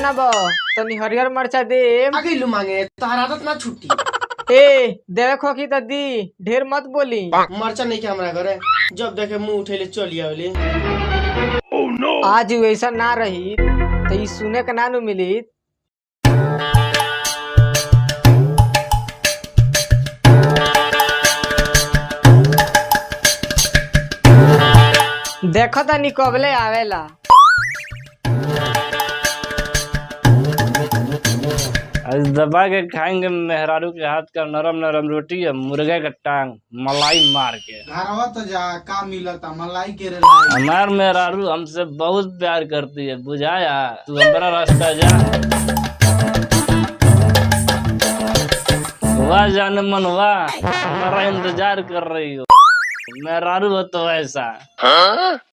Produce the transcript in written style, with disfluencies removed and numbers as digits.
बनाबो तनी हरियर मरचा दे। आगे लू मांगे तोहर आदत ना छुट्टी। ए देवे खोकी तो दी, ढेर मत बोली। मरचा नहीं के हमरा घरे, जब देखे मुंह उठेले चली आवले। आज वैसा ना रही तो ई सुने के ना नु मिली। देखो तनी कबले आवेला। आज दबा के खाएंगे मेहरारू के हाथ का नरम नरम रोटी है, मुर्गे का टांग मलाई मार के। घरवा तो जा का मिलता मलाई के रे लाई। हमार मेहरारू हमसे बहुत प्यार करती है, बुझाया? तू हमारा रास्ता जा। वाह जाने मन वाह, हमारा इंतजार कर रही हो। मेहरारू हो तो ऐसा।